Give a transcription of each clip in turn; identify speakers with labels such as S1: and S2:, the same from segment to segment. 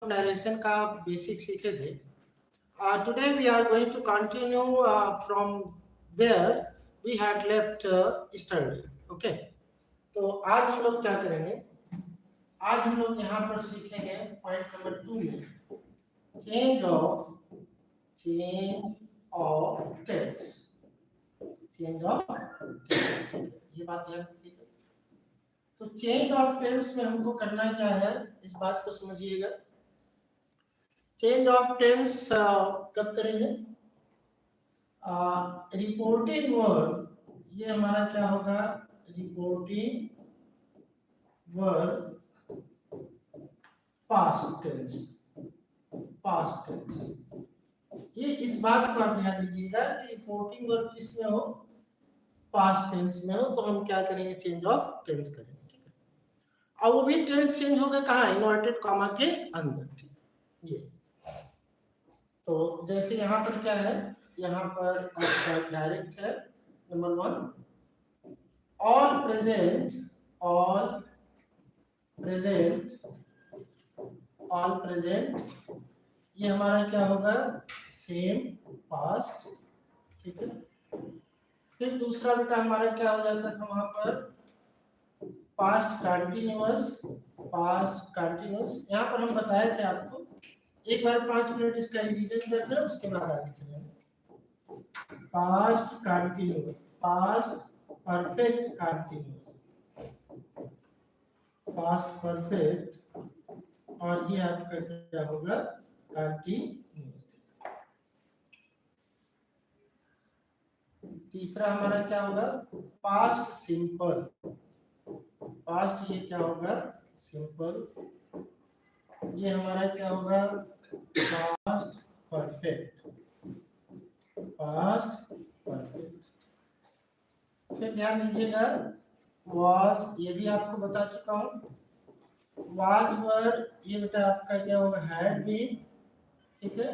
S1: Narration का basic सीखे थे. Today we are going to continue from where we had left yesterday. Okay. तो आज हम लोग क्या करेंगे? आज हम लोग यहाँ पर सीखेंगे पॉइंट नंबर 2 में change of tense. Change of tense, ये बात ध्यान रखिएगा. तो चेंज ऑफ टेंस में हमको करना क्या है, इस बात को समझिएगा. चेंज ऑफ टेंस कब करेंगे? रिपोर्टिंग वर्ब, ये हमारा क्या होगा? Reporting verb past tense. Past tense, ये इस बात को आप ध्यान दीजिएगा कि रिपोर्टिंग वर्ब किस में हो? पास्ट टेंस में हो. तो हम क्या करेंगे? चेंज ऑफ टेंस करेंगे. ठीक है. और वो भी टेंस चेंज होगा कहाँ? इन्वर्टेड कॉमा के अंदर. ठीक है. ये तो जैसे यहाँ पर क्या है, यहाँ पर आपका डायरेक्ट है नंबर 1 ऑल प्रेजेंट. ये हमारा क्या होगा? Same past. ठीक है. फिर दूसरा बेटा हमारा क्या हो जाता था वहां पर? Past continuous. यहाँ पर हम बताए थे आपको, एक बार 5 मिनट इसका रिवीजन कर लें, उसके बाद आगे चलेंगे. Past continuous, past perfect continuous, past perfect, और ये आपका क्या होगा? कंटिन्यूअस. तीसरा हमारा क्या होगा? Past simple. पास्ट ये क्या होगा? सिंपल. ये हमारा क्या होगा? Past perfect. Past perfect. फिर ध्यान दीजिएगा, वाज, ये भी आपको बता चुका हूँ. वाज वर, ये बेटा आपका क्या होगा? Had been. ठीक है.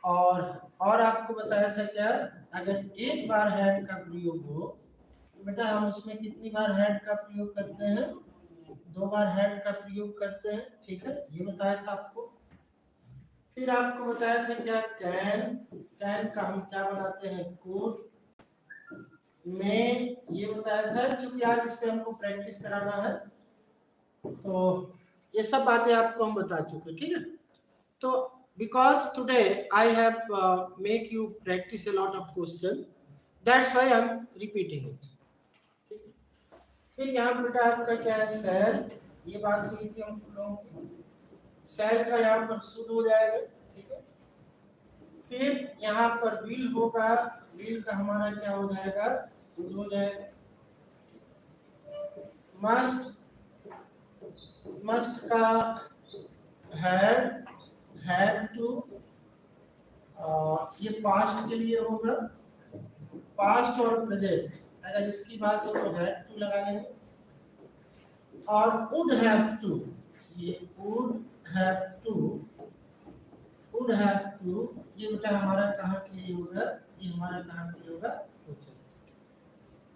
S1: और आपको बताया था क्या? अगर एक बार हैड का प्रयोग हो तो बेटा हम उसमें कितनी बार हैड का प्रयोग करते हैं? 2 बार हैड का प्रयोग करते हैं. ठीक है, ये बताया था आपको. फिर आपको बताया था क्या? कैन का हम क्या बनाते हैं? कुड. में, ये बताया था. चूंकि आज इस पे हमको प्रैक्टिस कराना है तो ये सब बातें आपको हम बता चुके. ठीक है. तो because today I have make you practice a lot of question, that's why I'm repeating it. ठीक है. फिर यहाँ बेटा आपका क्या है? सेल. ये बात हुई थी हम लोगों की. सेल का यहाँ पर शुरू हो जाएगा. ठीक है. फिर यहाँ पर विल होगा. विल का हमारा क्या हो जाएगा? शुरू हो जाएगा. मस्ट का हैड टू, ये पास्ट के लिए होगा. पास्ट और प्रेजेंट अगर इसकी बात हो तो हैड टू लगा लेंगे. और वुड हैव टू, ये वुड हैव टू, ये बेटा हमारा कहाँ के लिए होगा? ये हमारा कहाँ के लिए होगा?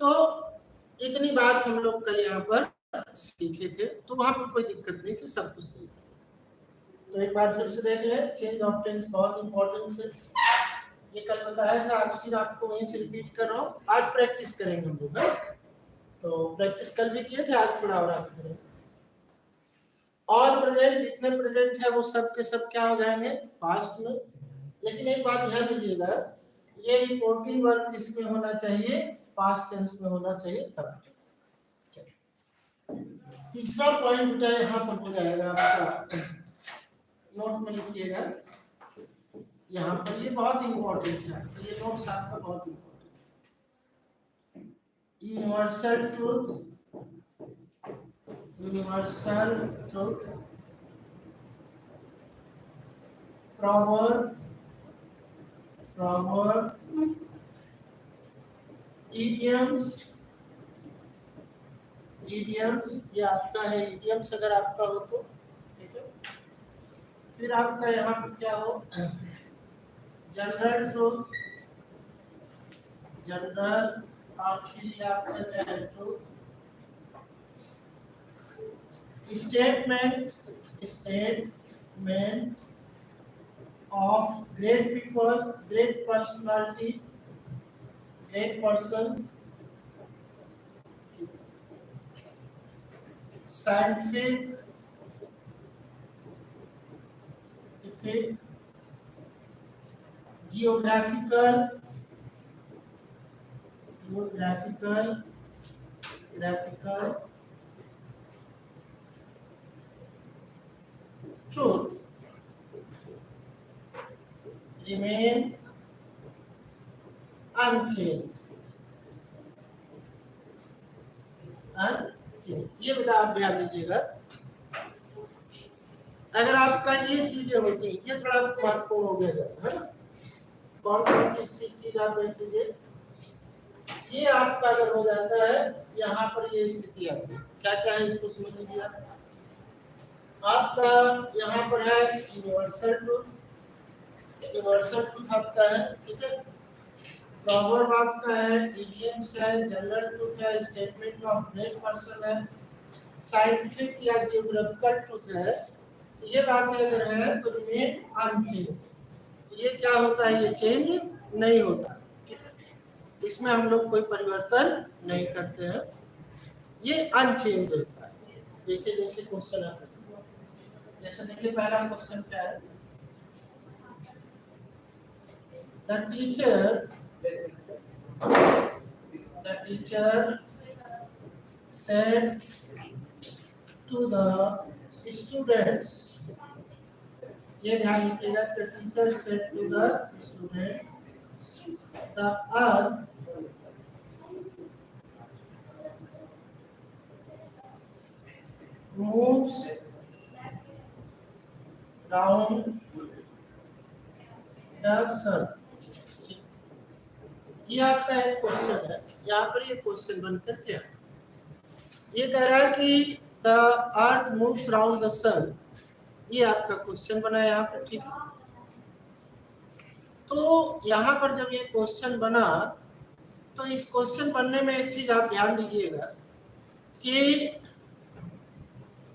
S1: तो इतनी बात हम लोग कल यहाँ पर सीखे थे, तो वहां पर कोई दिक्कत नहीं थी, सब कुछ सीखे. तो एक बार फिर से देख लें. चेंज ऑफ टेंस बहुत इंपॉर्टेंट है. ये कल बताया था, आज फिर आपको वहीं से रिपीट कर रहा हूँ. आज प्रैक्टिस करेंगे हम लोग. तो प्रैक्टिस कल भी किए थे, आज थोड़ा और आगे करेंगे. ऑल प्रेजेंट, जितने प्रेजेंट है वो सब के सब क्या हो जाएंगे? पास्ट में. लेकिन एक बात ध्यान दीजिएगा, ये रिपोर्टिंग वर्ब किसमें होना चाहिए? पास्ट टेंस में होना चाहिए. तब तीसरा पॉइंट बेटा यहाँ पर हो जाएगा आपका, नोट में लिखिएगा यहाँ पर. ये बहुत इंपॉर्टेंट है, तो ये नोट्स आपका बहुत important. Universal truth. proverb, idioms, ये आपका है. idioms अगर आपका हो तो ठीक है. फिर आपका यहाँ पर क्या हो? जनरल ट्रूथ, और फिर आपका क्या है? Truth. Statement, men of great people, great personality, great person, scientific, geographical, truth remain unchanged. ये बेटा आप ध्यान दीजिएगा, अगर आपका ये चीजें होती, ये थोड़ा महत्वपूर्ण हो गया है ना। कौन कौन सी चीज आप देख लीजिए, ये आपका अगर हो जाता है, यहाँ पर ये स्थिति आती है, क्या क्या है इसको समझ लीजिए आपका यहाँ पर है यूनिवर्सल ट्रूथ, यूनिवर्सल ट्रूथ आपका है, ठीक है। प्रॉवर्ब आपका है, इडियम्स है, जनरल ट्रूथ है, स्टेटमेंट ऑफ ग्रेट पर्सन है, साइंटिफिक या जियोग्राफिकल ट्रूथ है। ये बातें अगर है तो रिमेन अनचेंज। ये क्या होता है, ये चेंज नहीं होता, ठीक है। इसमें हम लोग कोई परिवर्तन नहीं करते हैं, ये अनचेंज रहता है। देखिए जैसे क्वेश्चन आता है, जैसे देखिए पहला क्वेश्चन क्या है, the teacher said to the students, ये ध्यान रखिएगा, the teacher said to the student, the earth moves round the sun। ये आपका एक क्वेश्चन है, यहाँ पर ये क्वेश्चन बनकर क्या, ये कह रहा है कि the earth moves round the sun, ये आपका क्वेश्चन बना है यहाँ पर, ठीक है। तो यहाँ पर जब ये क्वेश्चन बना, तो इस क्वेश्चन बनने में एक चीज आप ध्यान दीजिएगा कि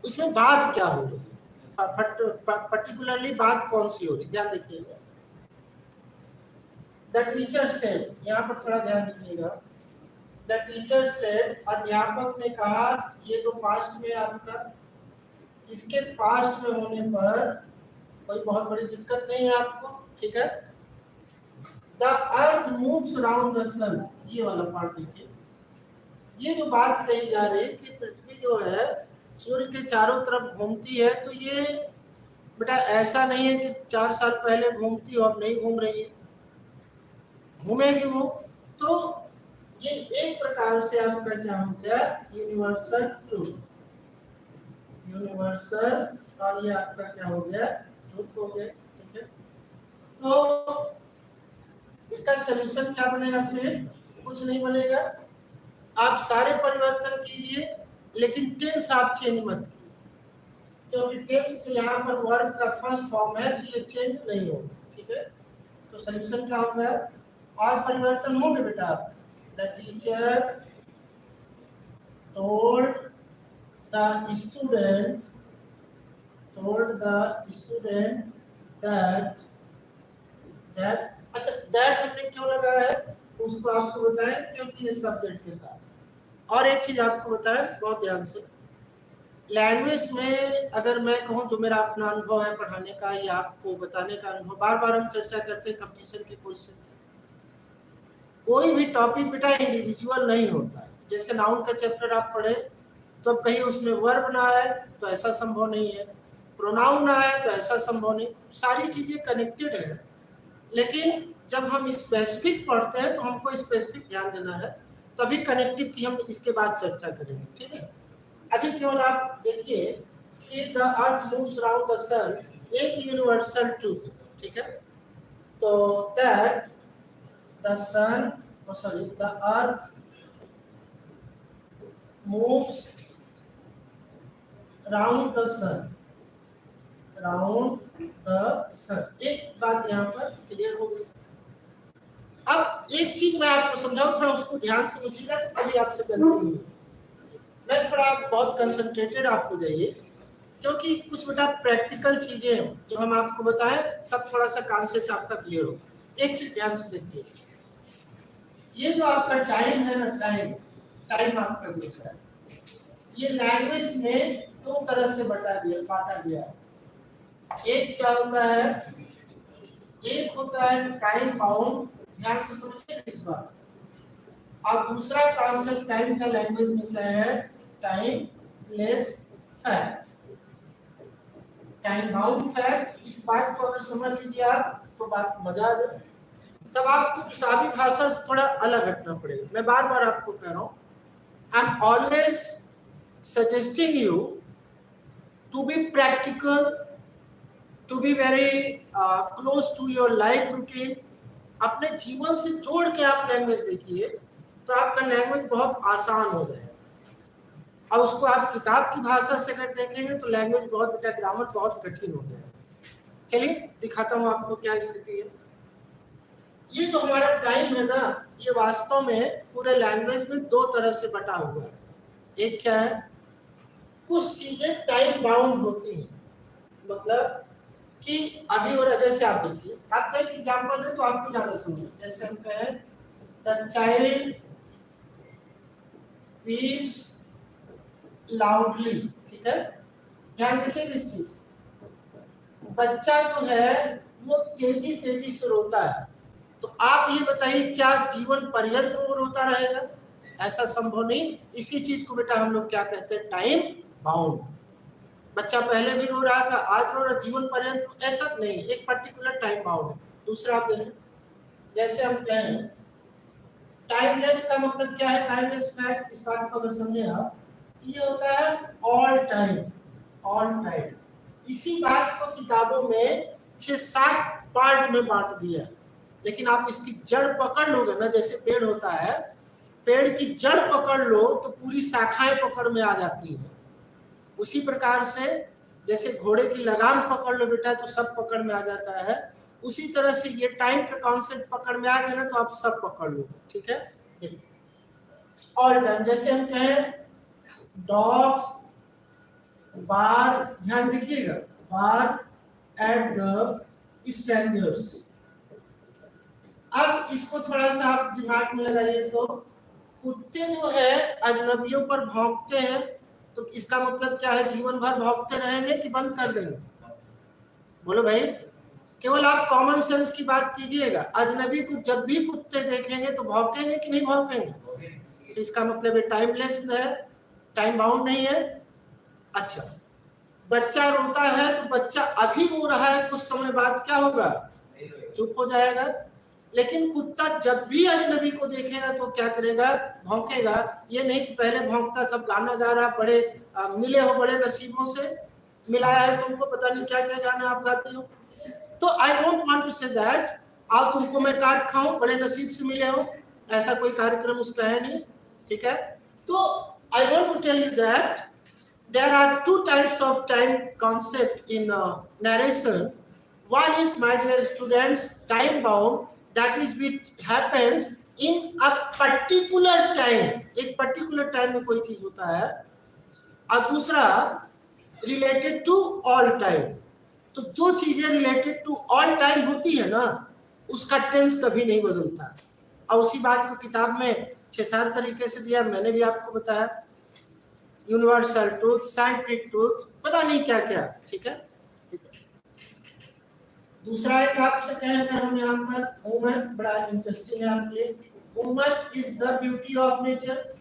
S1: उसमें बात क्या हो रही है, पर्टिकुलरली बात कौन सी हो रही, ध्यान देखिएगा। द टीचर सेड, यहाँ पर थोड़ा ध्यान दीजिएगा, द टीचर सेड, अध्यापक ने कहा, ये तो पास्ट में आपका, इसके पास्ट में होने पर कोई बहुत बड़ी दिक्कत नहीं है आपको, ठीक है। The earth moves round the sun, ये वाला पार्ट देखिए, ये जो बात कही जा रही है कि पृथ्वी जो है सूर्य के चारों तरफ घूमती है, तो ये बेटा ऐसा नहीं है कि 4 साल पहले घूमती और नहीं घूम रही है, घूमेगी वो। तो ये एक प्रकार से आपका क्या हो गया, यूनिवर्सल ट्रूथ, यूनिवर्सल, और ये आपका क्या हो गया, ट्रूथ हो गया, ठीक है। तो इसका सलूशन क्या बनेगा, फिर कुछ नहीं बनेगा, आप सारे परिवर्तन कीजिए, लेकिन टेंस आप चेंज मत कीजिए, क्योंकि टेंस के यहाँ पर वर्ब का फर्स्ट फॉर्म है, तो ये चेंज नहीं होगा, ठीक है। तो सलूशन क्या होगा, और परिवर्तन होंगे बेटा। The teacher told the student that, अच्छा दैट हमने क्यों लगाया है उसको आपको बताएं, क्योंकि ये सब्जेक्ट के साथ। और एक चीज आपको बताएं बहुत ध्यान से, लैंग्वेज में अगर मैं कहूँ जो मेरा अपना अनुभव है पढ़ाने का या आपको बताने का अनुभव, बार बार हम चर्चा करते हैं कंपटीशन के क्वेश्चन, कोई भी टॉपिक बेटा इंडिविजुअल नहीं होता है। जैसे नाउन का चैप्टर आप पढ़े तो अब कहीं उसमें वर्ब ना आए तो ऐसा संभव नहीं है, प्रोनाउन ना आए तो ऐसा संभव नहीं, सारी चीजें कनेक्टेड है। लेकिन जब हम स्पेसिफिक पढ़ते हैं तो हमको स्पेसिफिक ध्यान देना है, तभी कनेक्टिव की हम इसके बाद चर्चा करेंगे, ठीक है। अभी केवल आप देखिए कि the earth moves round the sun एक यूनिवर्सल ट्रूथ है, ठीक है। तो that the sun, the earth moves round the sun, एक बात यहाँ पर क्लियर हो गई। अब एक चीज मैं आपको समझाऊं, थोड़ा उसको ध्यान से समझिएगा, तो कभी आपसे गलती नहीं। मैं थोड़ा बहुत कंसंट्रेटेड आप हो जाइए। क्योंकि कुछ बेटा प्रैक्टिकल चीजें जो हम आपको बताएं तब थोड़ा सा कॉन्सेप्ट आपका क्लियर हो। एक चीज ध्यान से देखिए, ये जो आपका टाइम है ना, टाइम आपका दिख रहा है, ये लैंग्वेज में दो तरह से बांटा गया है। एक क्या होता है, एक होता है टाइम बाउंड, ध्यान से समझिए इस बार, और दूसरा कॉन्सेप्ट टाइम का लैंग्वेज में क्या है, time less fact. Time bound fact, इस बात को अगर समझ लीजिए आप तो बात मजा आ जाए। तब आपको किताबी भाषा से थोड़ा अलग हटना पड़ेगा। मैं बार बार आपको कह रहा हूं, I am always suggesting you to be practical, to be very close to your life routine. अपने जीवन से जोड़ के आप लैंग्वेज देखिए तो आपका लैंग्वेज बहुत आसान हो जाएगा। और उसको आप किताब की भाषा से अगर देखेंगे तो लैंग्वेज बहुत बेटा, ग्रामर बहुत कठिन हो जाएगा। चलिए दिखाता हूँ आपको क्या स्थिति है। ये जो हमारा टाइम है ना, ये वास्तव में पूरे लैंग्वेज में दो तरह से बटा हुआ है। एक क्या है, कुछ चीजें टाइम बाउंड होती हैं, मतलब कि अभी हो रहा, जैसे आप देखिए, आपका एक एग्जांपल है तो आपको ज्यादा समझ, जैसे हम कहें द चाइल्ड वीप्स लाउडली, ठीक है, ध्यान देखिए इस चीज, बच्चा जो है वो तेजी तेजी से रोता है। तो आप ये बताइए क्या जीवन पर्यंत वो रोता रहेगा? ऐसा संभव नहीं। इसी चीज को बेटा हम लोग क्या कहते हैं, टाइम बाउंड। बच्चा पहले भी रो रहा था, आज रो रहा, जीवन पर्यंत ऐसा नहीं, एक पर्टिकुलर टाइम बाउंड है। दूसरा आप देखें, जैसे हम कहें टाइमलेस का मतलब क्या है, टाइमलेस फैक्ट, इस बात को अगर समझे आप, ये होता है ऑल टाइम, ऑल टाइम। इसी बात को किताबों में 6-7 पार्ट में बांट दिया है, लेकिन आप इसकी जड़ पकड़ लोगे ना, जैसे पेड़ होता है, पेड़ की जड़ पकड़ लो तो पूरी शाखाएं पकड़ में आ जाती है। उसी प्रकार से जैसे घोड़े की लगाम पकड़ लो बेटा तो सब पकड़ में आ जाता है, उसी तरह से ये टाइम का कॉन्सेप्ट पकड़ में आ गया ना तो आप सब पकड़ लो, ठीक है। ऑल टाइम, जैसे हम कहें डॉग्स बार, ध्यान देखिएगा, बार एट द स्ट्रेंजर्स। अब इसको थोड़ा सा आप दिमाग में लगाइए, तो कुत्ते जो है अजनबियों पर भौंकते हैं, तो इसका मतलब क्या है, जीवन भर भौंकते रहेंगे कि बंद कर देंगे? बोलो भाई, केवल आप कॉमन सेंस की बात कीजिएगा, अजनबी को जब भी कुत्ते देखेंगे तो भौंकेंगे कि नहीं भौंकेंगे? तो इसका मतलब ये टाइमलेस है, टाइम बाउंड नहीं है। अच्छा, बच्चा रोता है तो बच्चा अभी रो रहा है, कुछ समय बाद क्या होगा, चुप हो जाएगा। लेकिन कुत्ता जब भी अजनबी को देखेगा तो क्या करेगा, भौंकेगा। ये नहीं कि पहले भौंकता था, गाना गा रहा, बड़े मिले हो बड़े नसीबों से, मिलाया है तुमको, पता नहीं क्या क्या गाना आप गाते हो। तो I don't want to say that आओ तुमको मैं काट खाऊं, बड़े नसीब से मिले हो, ऐसा कोई कार्यक्रम उसका है नहीं, ठीक है। तो I want to tell you that there are two types of time concept in narration. One is, my dear students, time bound, that is which happens in a particular time, एक particular time में कोई चीज होता है, और दूसरा related to all time। तो जो चीजें related to all time होती है ना, उसका टेंस कभी नहीं बदलता। और उसी बात को किताब में 6-7 तरीके से दिया, मैंने भी आपको बताया, यूनिवर्सल ट्रूथ, साइंटिफिक ट्रूथ, पता नहीं क्या क्या, ठीक है। दूसरा एक आपसे कहें अगर हम यहाँ पर, वुमन, बड़ा इंटरेस्टिंग है आपके लिए, woman is the beauty of nature,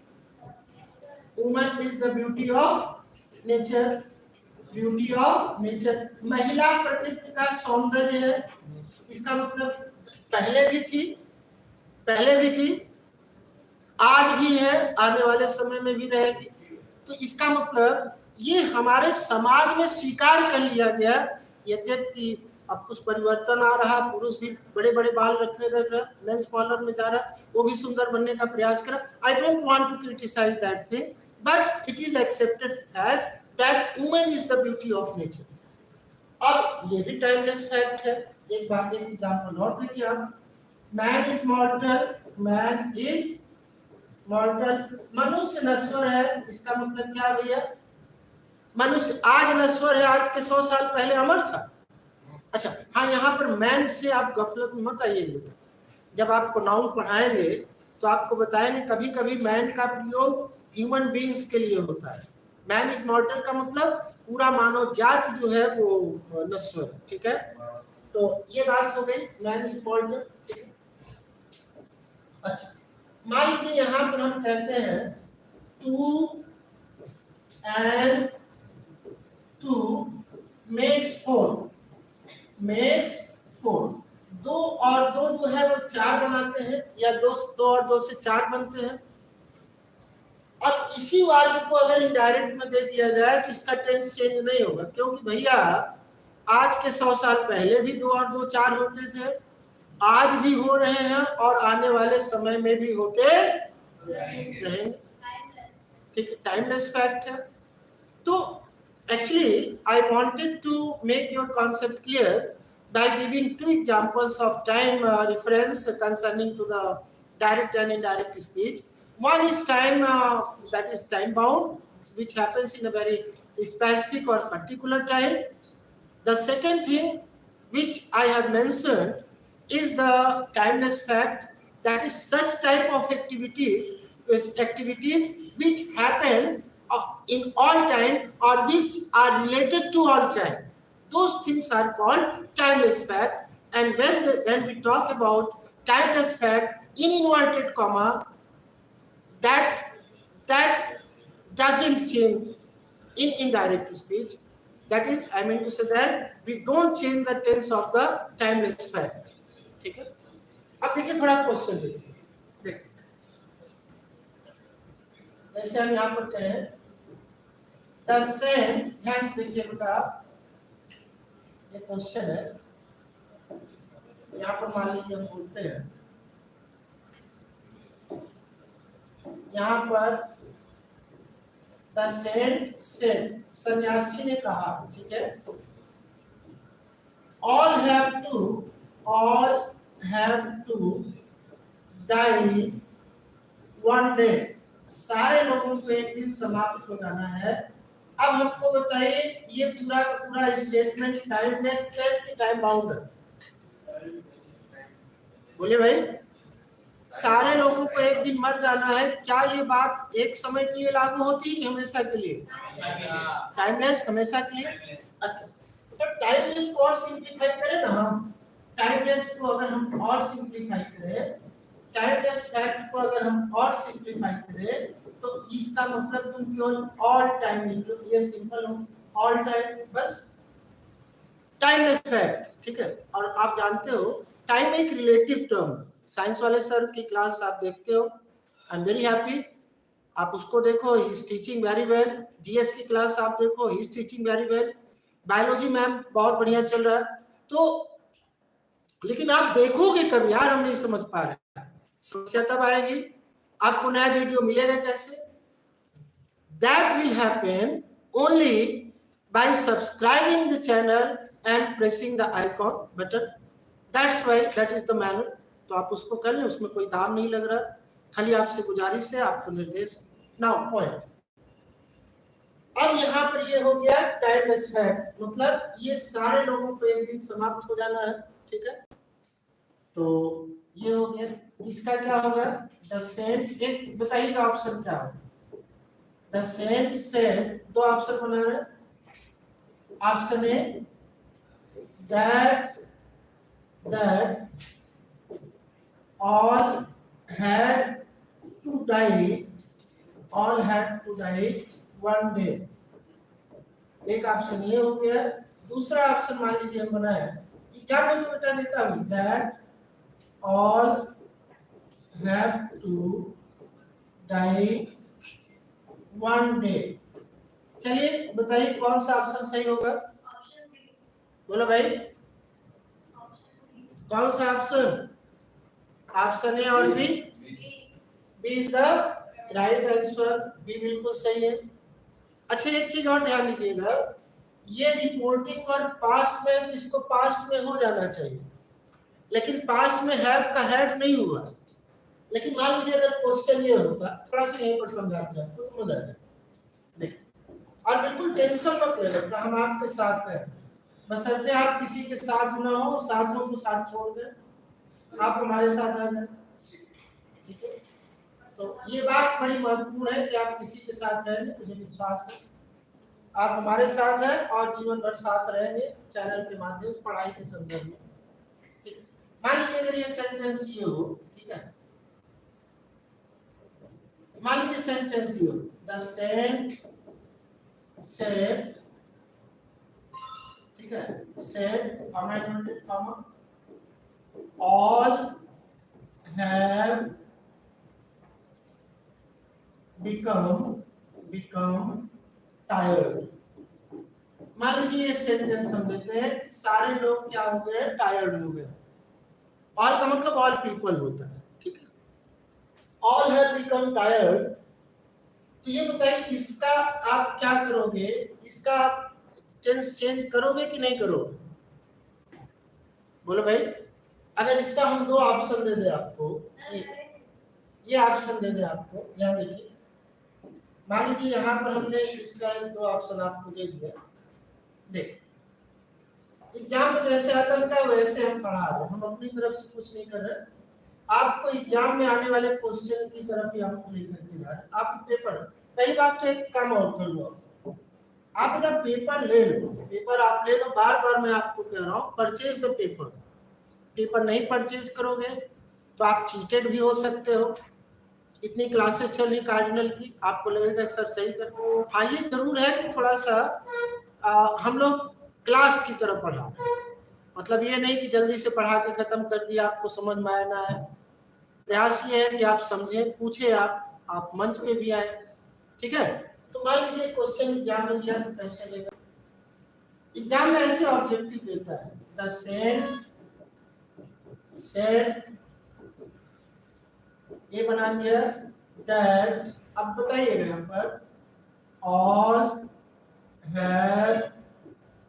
S1: woman is the beauty of nature, beauty of nature, महिला प्रकृति का सौंदर्य है। इसका मतलब पहले भी थी, आज भी है, आने वाले समय में भी रहेगी। तो इसका मतलब ये हमारे समाज में स्वीकार कर लिया गया, यद्यपि अब कुछ परिवर्तन आ रहा, पुरुष भी बड़े बड़े बाल रखने लग रहा, मेंस पार्लर में जा रहा, वो भी सुंदर बनने का प्रयास कर रहा। I don't want to criticise that thing, but it is accepted fact that woman is the beauty of nature. अब ये भी टाइमलेस फैक्ट है। एक बात, एक एग्जांपल और देखिए आप, मैन इज मॉर्टल, मैन इज मॉर्टल, मनुष्य नश्वर है। इसका मतलब क्या भैया, मनुष्य आज नश्वर है, आज के 100 साल पहले अमर था। अच्छा हाँ, यहाँ पर मैन से आप गफलत में मत आइएगा। जब आपको नाउन पढ़ाएंगे तो आपको बताएंगे कभी कभी मैन का प्रयोग ह्यूमन बीइंग्स के लिए होता है। मैन इज मॉर्टल का मतलब पूरा मानव जात जो है वो नश्वर है, ठीक है। तो ये बात हो गई, मैन इज मॉर्टल। अच्छा मान लीजिए यहाँ पर हम कहते हैं टू एंड टू मेक्स 4, दो और दो जो है वो 4 बनाते हैं, या दो और दो से 4 बनते हैं। अब इसी वाक्य को अगर इनडायरेक्ट में दे दिया जाए तो इसका टेंस चेंज नहीं होगा, क्योंकि भैया आज के 100 साल पहले भी 2 और 2 4 होते थे, आज भी हो रहे हैं और आने वाले समय में भी होते रहेंगे। ठीक है, टाइमलेस फैक्ट है। तो actually I wanted to make your concept clear by giving 2 examples of time reference concerning to the direct and indirect speech. One is time, that is time bound, which happens in a very specific or particular time. The second thing which I have mentioned is the timeless fact, that is such type of activities which happen in all time or which are related to all time. Those things are called timeless fact. And when we talk about timeless fact in inverted comma, that doesn't change in indirect speech. That is, I mean to say that we don't change the tense of the timeless fact. ठीक है। अब देखिए थोड़ा question देखिए, जैसे हम यहाँ पर कहें द सेम, ध्यान से देखिए बेटा, ये क्वेश्चन है। यहाँ पर मान लीजिए हम बोलते हैं, यहाँ पर द सेंट सेड, सन्यासी ने कहा, ठीक है। all have to die one day, सारे लोगों को एक दिन समाप्त हो जाना है। अब हमको बताइए ये पूरा का पूरा स्टेटमेंट टाइमलेस सेट कि टाइम बाउंड है? बोलिए भाई, सारे लोगों को एक दिन मर जाना है, क्या ये बात एक समय के लिए लागू होती है कि हमेशा के लिए? टाइमलेस, हमेशा के लिए। अच्छा, तो टाइमलेस को और सिंपलीफाई करें ना हम, टाइमलेस को अगर हम और सिंपलीफाई करें, टाइमलेस फैक्ट को अगर हम और सिंपलीफाई करें तो इसका मतलब तुम केवल ऑल टाइम लिख लो, ये सिंपल हो, ऑल टाइम, बस टाइमलेस फैक्ट, ठीक है। और आप जानते हो टाइम एक रिलेटिव टर्म, साइंस वाले सर की क्लास आप देखते हो, आई एम वेरी हैप्पी, आप उसको देखो, he is teaching very well. GS की क्लास आप देखो, he is teaching very well. Biology ma'am बहुत बढ़िया चल रहा है। तो लेकिन आप देखोगे कब यार हम नहीं समझ पा रहे, समस्या तब आएगी, आपको नया वीडियो मिलेगा कैसे? That will happen only by subscribing the channel and pressing the icon button, that's why, that is the manner. तो आप उसको कर लें, उसमें कोई दाम नहीं लग रहा, खाली आपसे गुजारिश है, आपको निर्देश। नाउ पॉइंट, अब यहाँ पर ये हो गया टाइमलेस फैक्ट, मतलब ये सारे लोगों को एक दिन समाप्त हो जाना है, ठीक है। तो ये हो गया, इसका क्या होगा? द सेंट, एक बताइएगा ऑप्शन क्या होगा? द सेंट सेड, दो ऑप्शन बना रहे, option A that all had to die one day, एक ऑप्शन ये हो गया। दूसरा ऑप्शन मान लीजिए हम बनाए, क्या मुझे बेटा देता हूं, that all have to die one day। चलिए बताइए कौन सा ऑप्शन सही होगा? बोलो भाई, कौन सा ऑप्शन? ऑप्शन ए और B? B is the right answer, B बिल्कुल सही है। अच्छा एक चीज और ध्यान दीजिएगा, ये रिपोर्टिंग और पास्ट में, इसको पास्ट में हो जाना चाहिए, लेकिन पास्ट में हैव का हैड नहीं हुआ। लेकिन मान लीजिए अगर क्वेश्चन ये होगा, थोड़ा सा यहीं पर समझाते हैं तो मजा आ जाए। देखिए और बिल्कुल टेंशन मत ले लेना, हम आपके साथ हैं, बशर्ते आप किसी के साथ ना हो, साथ हो तो साथ छोड़ दें, आप हमारे साथ आ जाए, ठीक है। तो ये बात बड़ी महत्वपूर्ण है कि आप किसी के साथ रहेंगे, मुझे विश्वास है आप हमारे साथ हैं और जीवन भर साथ रहेंगे चैनल के माध्यम से, पढ़ाई के संदर्भ में, ठीक है। मान लीजिए अगर ये सेंटेंस ये हो, ठीक है, मान लीजिए सेंटेंस ये हो, द सेंट सेड, ठीक है, said comma all have become tired। मान लीजिए ये सेंटेंस हम लेते हैं कि सारे लोग क्या हो गए, टायर्ड हो गए। ऑल का मतलब ऑल पीपल होता है, ठीक है। ऑल हैव बिकम टायर्ड, तो ये बताइए इसका आप क्या करोगे, इसका आप टेंस चेंज करोगे कि नहीं करोगे, बोलो भाई। अगर इसका हम दो ऑप्शन दे दे आपको, ये ऑप्शन दे दे आपको, यहाँ देखिए, मान लीजिए यहाँ पर हमने इसका दो ऑप्शन आपको दे दिया। देख एग्जाम में जैसे आता है वैसे हम पढ़ा रहे हैं, हम अपनी तरफ से कुछ नहीं कर रहे, आपको एग्जाम में आने वाले क्वेश्चन की तरफ ही आपको लेकर के जा रहे हैं। आप पेपर, पहली बात तो एक काम और कर लो, आप अपना पेपर ले लो, पेपर आप ले लो, बार बार मैं आपको कह रहा हूँ परचेज द पेपर। पेपर नहीं परचेज करोगे तो आप चीटेड भी हो सकते हो। इतनी क्लासेस चल रही कार्डिनल की, आपको लगेगा सर सही कर, हाँ ये जरूर है कि थोड़ा सा हम लोग क्लास की तरह पढ़ा रहे हैं, मतलब ये नहीं कि जल्दी से पढ़ा के खत्म कर दिया, आपको समझ में आना है। प्रयास ये है कि आप समझें, पूछे, आप मंच पे भी आए, ठीक है। तो मान लीजिए क्वेश्चन एग्जाम में दिया तो कैसे लेगा, एग्जाम में ऐसे ऑब्जेक्टिव देता है, द सेंट सेड, ये बना दिया दैट। अब बताइएगा यहाँ पर ऑल हैव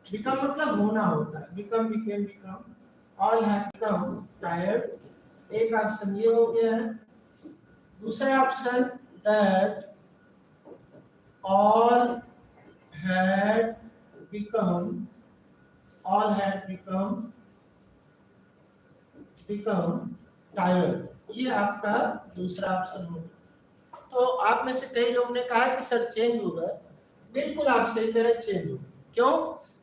S1: बिकम मतलब होना होता है, become became become, all have become tired, एक ऑप्शन ये हो गया है। दूसरा option that all had become tired, ये आपका दूसरा ऑप्शन होगा। तो आप में से कई लोगों ने कहा कि सर चेंज होगा, बिल्कुल आप सही कह रहे हैं, चेंज होगा। क्यों?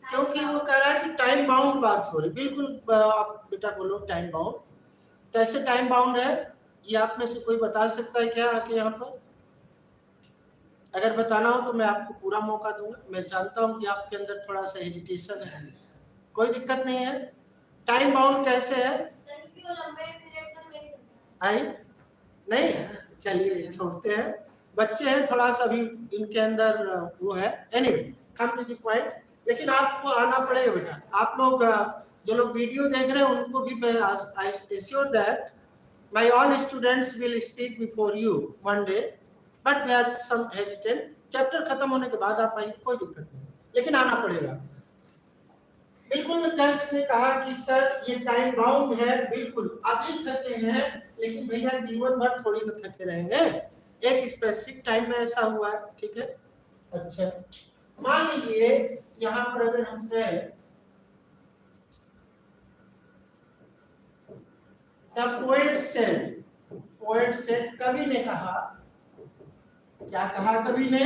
S1: क्योंकि वो कह रहा है कि टाइम बाउंड बात हो रही, बिल्कुल आप बेटा बोलो टाइम बाउंड। कैसे टाइम बाउंड है, ये आप में से कोई बता सकता है क्या आके यहाँ पर? अगर बताना हो तो मैं आपको पूरा मौका दूंगा, मैं जानता हूं कि आपके अंदर थोड़ा सा हेजिटेशन है, कोई दिक्कत नहीं है। टाइम बाउंड कैसे है? आई नहीं, चलिए छोड़ते हैं, बच्चे हैं थोड़ा सा भी इनके अंदर वो है। Anyway come to the point, लेकिन आपको आना पड़ेगा बेटा। आप लोग जो लोग वीडियो देख रहे हैं उनको भी मैं I assure that my all students will speak before you one day, but they are some hesitant. Chapter खत्म होने के बाद आप आइए, कोई दिक्कत नहीं, लेकिन आना पड़ेगा। बिल्कुल कैस ने कहा कि सर ये टाइम बाउंड है, बिल्कुल अभी थके हैं, लेकिन भैया जीवन भर थोड़ी ना थके रहेंगे, एक स्पेसिफिक टाइम में ऐसा हुआ है, ठीक है। अच्छा मान लीजिए यहाँ पर अगर हम कहें द पोएट सेड, कवि ने कहा, क्या कहा कवि ने?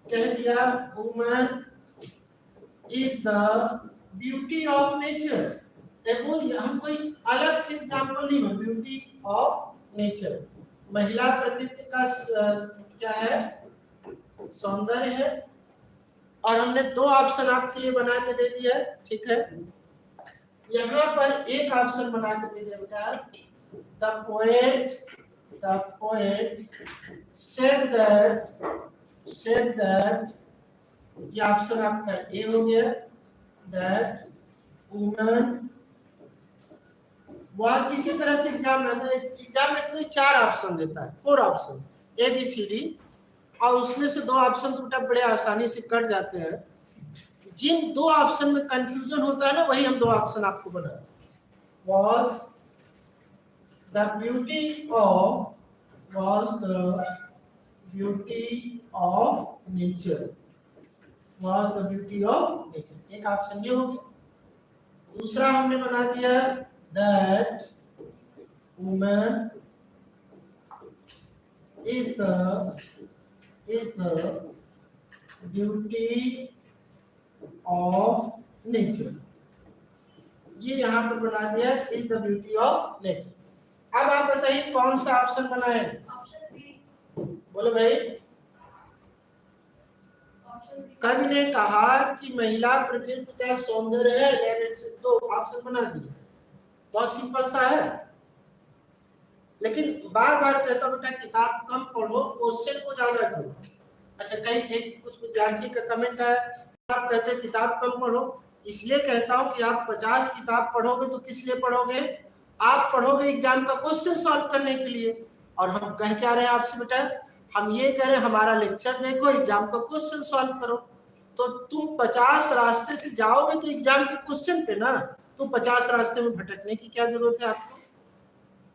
S1: कह दिया woman is the beauty of nature. देखो हम कोई अलग से एग्जांपल नहीं है, ब्यूटी ऑफ नेचर, महिला प्रकृति का क्या है, सौंदर्य है। और हमने दो ऑप्शन आपके लिए बना के दे दिया है, ठीक है। यहाँ पर एक ऑप्शन बना के दे दिया बेटा, द पोएट said that, ये ऑप्शन आपका ए हो गया, that woman, बहुत इसी तरह से एग्जाम में तो चार ऑप्शन देता है, 4 option A B C D, और उसमें से 2 ऑप्शन तो बेटा बड़े आसानी से कट जाते हैं। जिन 2 ऑप्शन में कंफ्यूजन होता है ना, वही हम 2 ऑप्शन आपको बना, was the beauty of nature, was the beauty of nature. एक ऑप्शन ये हो गया। दूसरा हमने बना दिया that woman is the beauty of nature, ये यहाँ पर बना दिया is the beauty of nature। अब आप बताइए कौन सा ऑप्शन बनाए?
S2: Option B.
S1: बोलो भाई। कवि ने कहा कि महिला प्रकृति का सौंदर्य है, डायरेक्ट तो ऑप्शन बना दिया। बहुत सिंपल सा है, लेकिन बार बार कहता हूं बेटा किताब कम पढ़ो, क्वेश्चन को ज्यादा करो। अच्छा, कहीं एक कुछ विद्यार्थी का कमेंट है, आप कहते हैं किताब कम पढ़ो, इसलिए कहता हूं कि आप 50 किताब पढ़ोगे तो किस लिए पढ़ोगे? आप पढ़ोगे एग्जाम का क्वेश्चन सॉल्व करने के लिए। और हम कह क्या रहे हैं आपसे बेटा? हम ये कह रहे हैं हमारा लेक्चर देखो, एग्जाम का क्वेश्चन सॉल्व करो। तो तुम 50 रास्ते से जाओगे तो एग्जाम के क्वेश्चन पे ना, तो 50 रास्ते में भटकने की क्या जरूरत है आपको?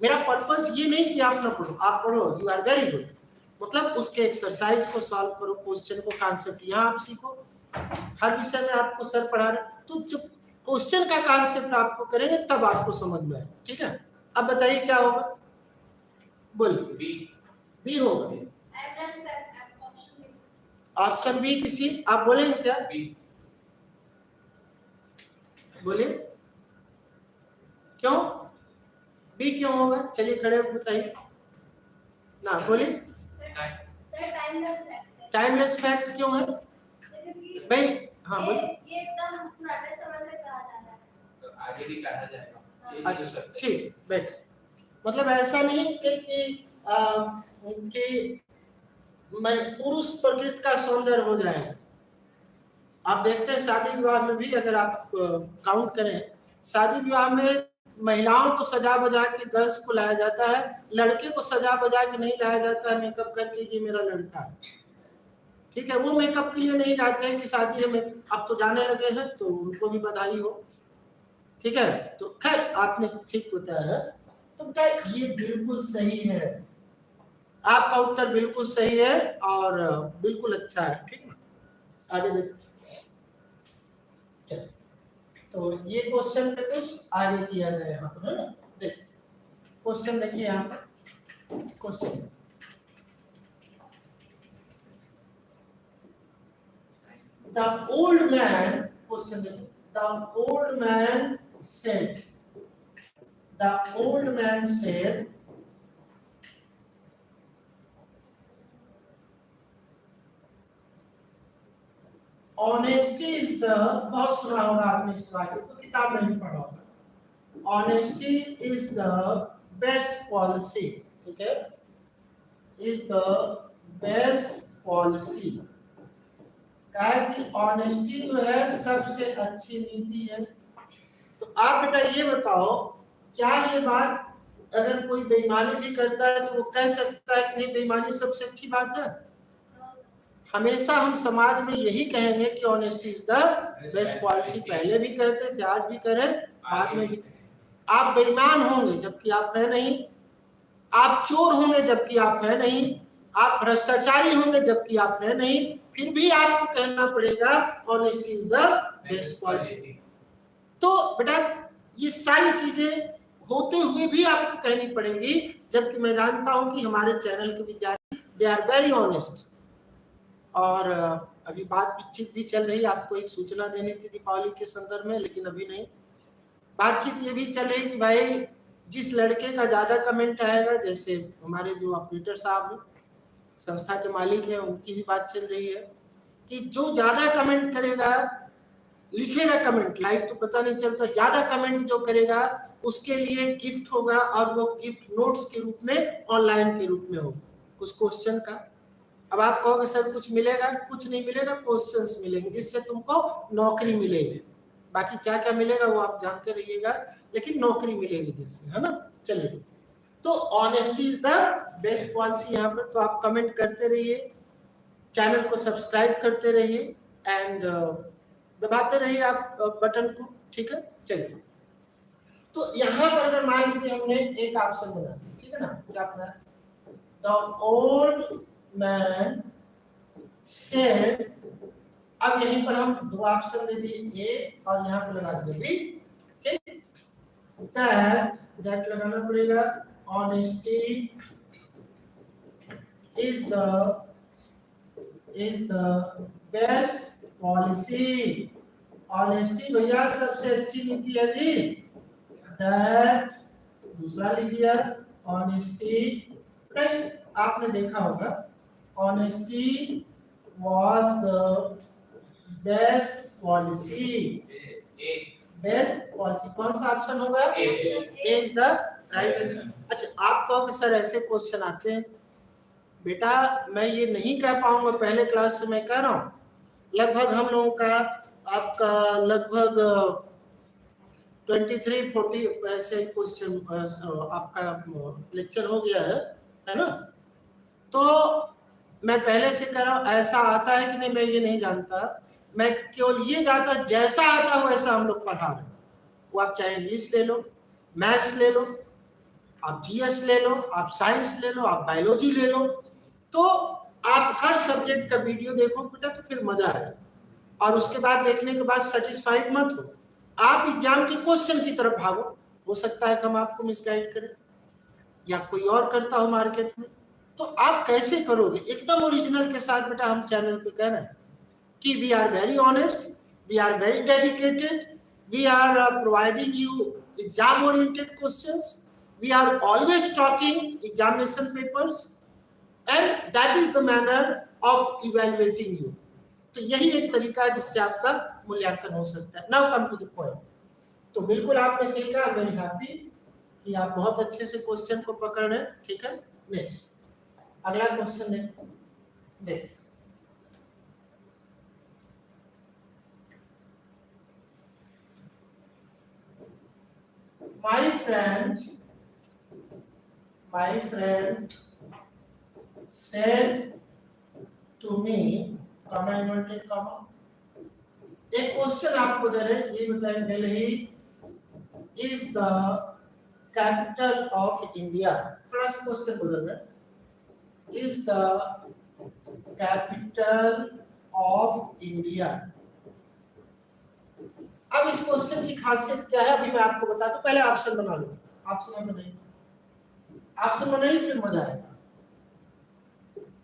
S1: मेरा पर्पस ये नहीं कि आप ना पढ़ो, आप पढ़ो, यू आर वेरी गुड, मतलब उसके एक्सरसाइज को सॉल्व करो, क्वेश्चन को, कॉन्सेप्ट यहाँ आप सीखो। हर विषय में आपको सर पढ़ा रहे, तो जब क्वेश्चन का कॉन्सेप्ट आपको करेंगे तब आपको समझ में आए। ठीक है, अब बताइए क्या होगा? बोलिए। बी होगा। ऑप्शन बी किसी आप बोलेंगे क्या? बोलिए क्यों बी क्यों होगा? चलिए खड़े होकर बताइए ना, बोलिए। टाइमलेस फैक्ट क्यों है भाई? हाँ बोलिए।
S2: ये एकदम पुराने समय से कहा जा रहा है, तो आगे भी कहा जाएगा।
S1: अच्छा ठीक, बैठ। मतलब ऐसा नहीं कि मैं पुरुष प्रकृति का सौंदर्य हो जाएगा। आप देखते हैं शादी विवाह में भी, अगर आप काउंट करें, शादी विवाह में महिलाओं को सजा बजा के गर्ल्स को लाया जाता है, लड़के को सजा बजा के नहीं लाया जाता है मेकअप करके ये मेरा लड़का है। ठीक है, वो मेकअप के लिए नहीं जाते हैं कि शादी में अब तो जाने लगे हैं, तो उनको भी बधाई हो। ठीक है, तो खैर आपने ठीक बताया है, तो बेटा ये बिल्कुल सही है, आपका उत्तर बिल्कुल सही है और बिल्कुल अच्छा है। ठीक है, आगे देखो। तो ये क्वेश्चन पे कुछ आगे किया गया यहाँ पर, है ना? देखिए क्वेश्चन देखिए यहाँ पर, question the old man, question देखिए, the old man said, the old man said, honesty is the, बहुत सुना होगा आपने इस वाक्य को, किताब में भी पढ़ा होगा। honesty is the best policy, ठीक है, is the best policy, कहा कि ऑनेस्टी जो है सबसे अच्छी नीति है। तो आप बेटा ये बताओ, क्या ये बात अगर कोई बेईमानी भी करता है तो वो कह सकता है कि नहीं बेईमानी सबसे अच्छी बात है? हमेशा हम समाज में यही कहेंगे कि honesty is the best policy, पहले भी कहते थे, आज भी करें, बाद में भी करें। आप बेईमान होंगे जबकि आप है नहीं, आप चोर होंगे जबकि आप है नहीं, आप भ्रष्टाचारी होंगे जबकि आप है नहीं, फिर भी आपको कहना पड़ेगा honesty is the best policy. तो बेटा ये सारी चीजें होते हुए भी आपको कहनी पड़ेगी, जबकि मैं जानता हूं कि हमारे चैनल के विद्यार्थी दे आर वेरी ऑनेस्ट। और अभी बातचीत भी चल रही है, आपको एक सूचना देनी थी दीपावली के संदर्भ में, लेकिन अभी नहीं। बातचीत ये भी चल रही कि भाई जिस लड़के का ज्यादा कमेंट आएगा, जैसे हमारे जो ऑपरेटर साहब हैं, संस्था के मालिक हैं, उनकी भी बात चल रही है कि जो ज्यादा कमेंट करेगा, लिखेगा कमेंट, लाइक तो पता नहीं चलता, ज्यादा कमेंट जो करेगा उसके लिए गिफ्ट होगा, और वो गिफ्ट नोट्स के रूप में, ऑनलाइन के रूप में होगा, कुछ क्वेश्चन का। अब आप कहोगे सर कुछ मिलेगा? कुछ नहीं मिलेगा, क्वेश्चंस मिलेंगे जिससे तुमको नौकरी मिलेगी। बाकी क्या क्या मिलेगा वो आप जानते रहिएगा, लेकिन नौकरी मिलेगी जिससे, है ना? चलिए, तो honesty is the best policy यहाँ पर। तो आप कमेंट करते रहिए, चैनल को सब्सक्राइब करते रहिए एंड दबाते रहिए आप बटन को। ठीक है, चलिए। तो यहाँ पर अगर मान लीजिए हमने एक ऑप्शन बना दिया, ठीक है ना? क्या अपना द ओल्ड मैन सेड, अब यहीं पर हम दो ऑप्शन दे दिए ए और यहाँ पर लगा दिए बी, ठीक। दैट लगाना पड़ेगा, honesty is the best policy. Honesty भैया सबसे अच्छी नीति है जी। दैट दूसरा लिख दिया, ऑनेस्टी, आपने देखा होगा honesty was the best policy। Best policy कौन सा ऑप्शन होगा? ए इज द राइट आंसर। अच्छा, आप कहोगे सर ऐसे क्वेश्चन आते हैं, बेटा मैं ये नहीं कह पाऊंगा, पहले क्लास से मैं कह रहा हूँ, लगभग हम लोगों का आपका लगभग 23-40 ऐसे क्वेश्चन आपका लेक्चर हो गया है ना। तो मैं पहले से कह रहा हूँ, ऐसा आता है कि नहीं मैं ये नहीं जानता, मैं केवल ये जानता जैसा आता हो वैसा हम लोग पढ़ा रहे हैं। वो आप चाहे इंग्लिश ले लो, मैथ्स ले लो, आप जीएस ले लो, आप साइंस ले लो, आप बायोलॉजी ले लो, तो आप हर सब्जेक्ट का वीडियो देखो बेटा तो फिर मजा आए। और उसके बाद देखने के बाद सेटिस्फाइड मत हो, आप एग्जाम के क्वेश्चन की तरफ भागो। हो सकता है कि हम आपको मिसगाइड करें या कोई और करता हो मार्केट में, तो आप कैसे करोगे? एकदम ओरिजिनल के साथ बेटा हम चैनल पे कह रहे हैं कि we are very honest, we are very dedicated, we are providing you exam oriented questions, we are always talking examination papers and that is the manner of evaluating you. तो यही एक तरीका है जिससे आपका मूल्यांकन हो सकता है। Now come to the point. तो बिल्कुल आपने सीखा, वेरी हैप्पी कि आप बहुत अच्छे से क्वेश्चन को पकड़ रहे हैं, ठीक है। नेक्स्ट अगला क्वेश्चन देख my friend said to me, comma inverted comma, एक क्वेश्चन आपको दे रहे हैं, ये बताएं Delhi is the capital of India. थोड़ा सा क्वेश्चन बदल रहा है, is the capital of India. अब इस क्वेश्चन की खासियत क्या है अभी मैं आपको बता दूं, पहले ऑप्शन बना लो। ऑप्शन बनाइए, ऑप्शन बनाइए फिर मजा आएगा।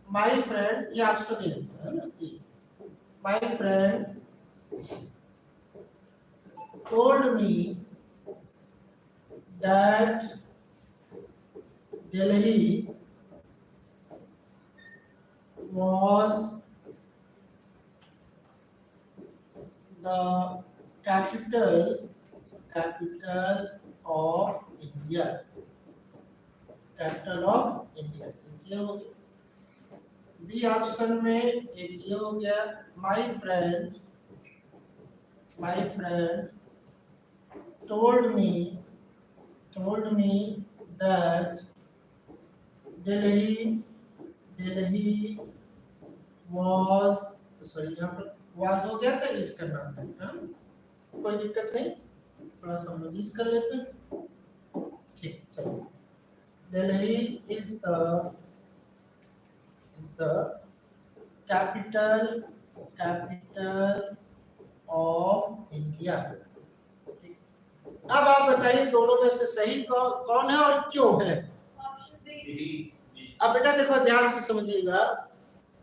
S1: माय फ्रेंड, ये ऑप्शन है ना, my friend told me that Delhi was the capital of India। Capital of India ये हो गया। बी ऑप्शन में एक ये हो गया, my friend told me that Delhi was, sorry यहाँ पर was हो गया था, इसका नाम है, कोई दिक्कत नहीं, थोड़ा सा हम यूज कर लेते हैं, ठीक। चलो, Delhi is the capital of India. अब आप बताइए दोनों में से सही कौन है और क्यों है? अब बेटा देखो ध्यान से समझिएगा,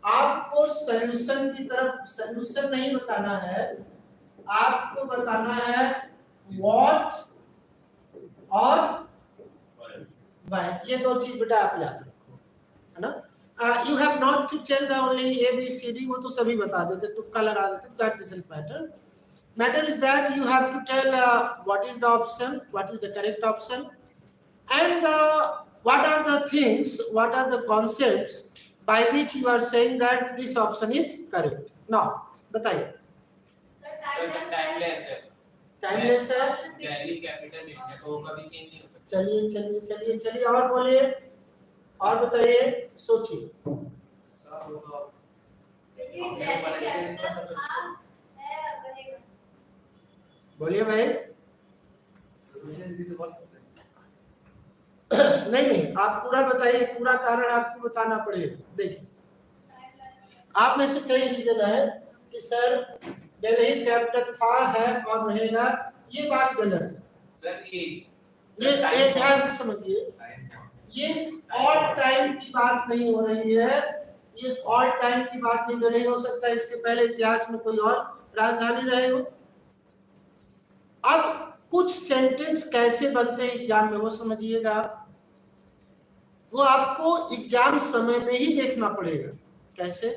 S1: आपको सॉल्यूशन की तरफ, सॉल्यूशन नहीं बताना है, आपको बताना है व्हाट और व्हाई। ये दो चीज बेटा आप याद रखो, है ना। You have not to tell the only A, B, C, D, वो तो सभी बता देते, तुक्का लगा देते, that doesn't matter. Matter is that you have to tell what is the option, what is the correct option, and what are the things, what are the concepts by which you are saying that this option is correct. Now, बताइए। Timeless है,
S2: Delhi capital India तो कभी change नहीं हो सकता।
S1: चलिए और बोलिए, और बताइए, सोचिए। बोलिए भाई। नहीं, आप पूरा बताइए, पूरा कारण आपको बताना पड़ेगा। देखिए, आप में से कई रीजन है कि सर दिल्ली कैपिटल था, है और रहेगा, ये बात गलत है
S2: सर।
S1: ये ध्यान से समझिए, ये ऑल टाइम की बात नहीं हो रही है, ये ऑल टाइम की बात नहीं रही। हो सकता है इसके पहले इतिहास में कोई और राजधानी रहे हो। अब कुछ सेंटेंस कैसे बनते हैं एग्जाम में वो समझिएगा, वो आपको एग्जाम समय में ही देखना पड़ेगा। कैसे?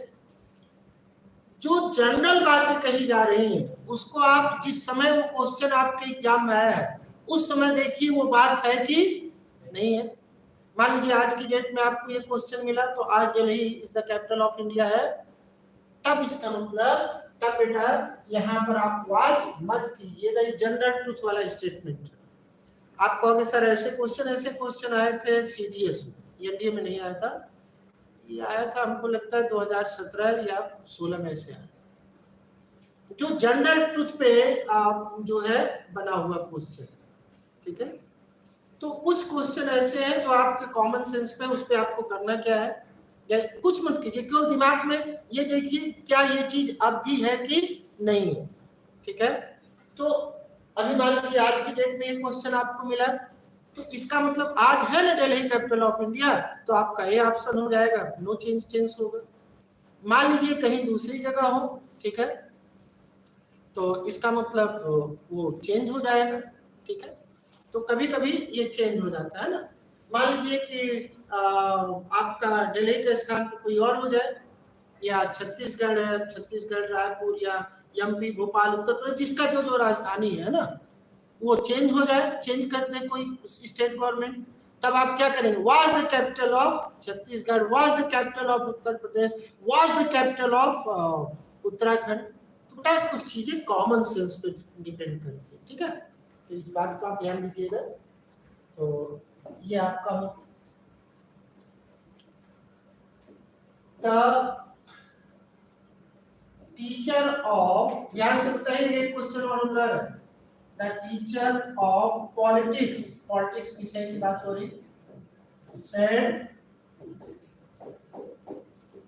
S1: जो जनरल बातें कही जा रही हैं उसको आप जिस समय वो क्वेश्चन आपके एग्जाम में आया है उस समय देखिए वो बात है कि नहीं है। मान लीजिए आज की डेट में आपको ये क्वेश्चन मिला तो आज Delhi is the capital of India है, तब इसका मतलब तब बेटा यहाँ पर आप वाज मत कीजिएगा, ये जनरल ट्रूथ वाला स्टेटमेंट है। आप कहोगे सर ऐसे क्वेश्चन आए थे सीडीएस में, एनडीए में नहीं आया था, ये आया था हमको लगता है 2017 या 16 में से आया था, जो जनरल ट्रूथ पे जो है बना हुआ क्वेश्चन। ठीक है, तो कुछ क्वेश्चन ऐसे हैं जो आपके कॉमन सेंस पे, उस पे आपको करना क्या है, या कुछ मत कीजिए, केवल दिमाग में ये देखिए क्या ये चीज अब भी है कि नहीं है। ठीक है, तो अभी मान लीजिए आज की डेट में ये क्वेश्चन आपको मिला तो इसका मतलब आज है ना दिल्ली कैपिटल ऑफ इंडिया, तो आपका ये ऑप्शन हो जाएगा, नो चेंज टेंस होगा। मान लीजिए कहीं दूसरी जगह हो, ठीक है, तो इसका मतलब वो चेंज हो जाएगा। ठीक है, तो कभी कभी ये चेंज हो जाता है ना। मान लीजिए कि आपका दिल्ली के स्थान पे कोई और हो जाए, या छत्तीसगढ़ है, छत्तीसगढ़ रायपुर, या एमपी भोपाल उत्तर प्रदेश, जिसका जो राजधानी है ना वो चेंज हो जाए, चेंज कर दे कोई स्टेट गवर्नमेंट, तब आप क्या करेंगे, was the capital of Chhattisgarh, was the capital of Uttar Pradesh, was the capital of Uttarakhand. तो बेटा कुछ चीजें कॉमन सेंस पे डिपेंड करती है। ठीक है, तो इस बात को आप ध्यान दीजिएगा। तो ये आपका द टीचर ऑफ, ध्यान से बताइए ये क्वेश्चन और है, the teacher of politics, politics विषय की बात हो रही, said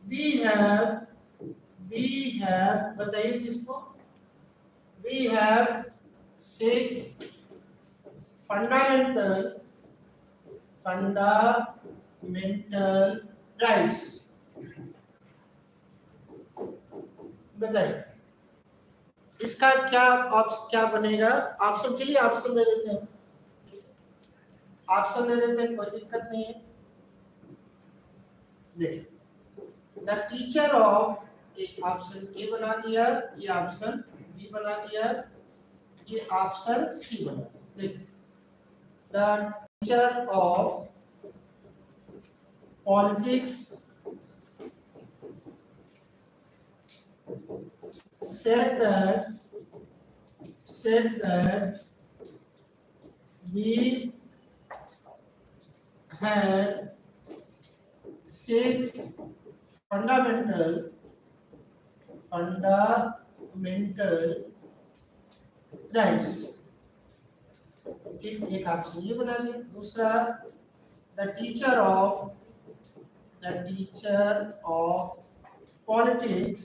S1: we have बताइए किसको, we have 6 fundamental rights। बताइए इसका क्या बनेगा ऑप्शन, चलिए ऑप्शन दे देते हैं, ऑप्शन दे देते हैं, कोई दिक्कत नहीं है। देखिए द टीचर ऑफ, एक ऑप्शन ए बना दिया, ये ऑप्शन बी बना दिया, ये ऑप्शन सी बना दिया। देखिए the teacher of politics said that we had 6 fundamental rights। ठीक, एक ऑप्शन ये बना दिया। दूसरा the teacher of politics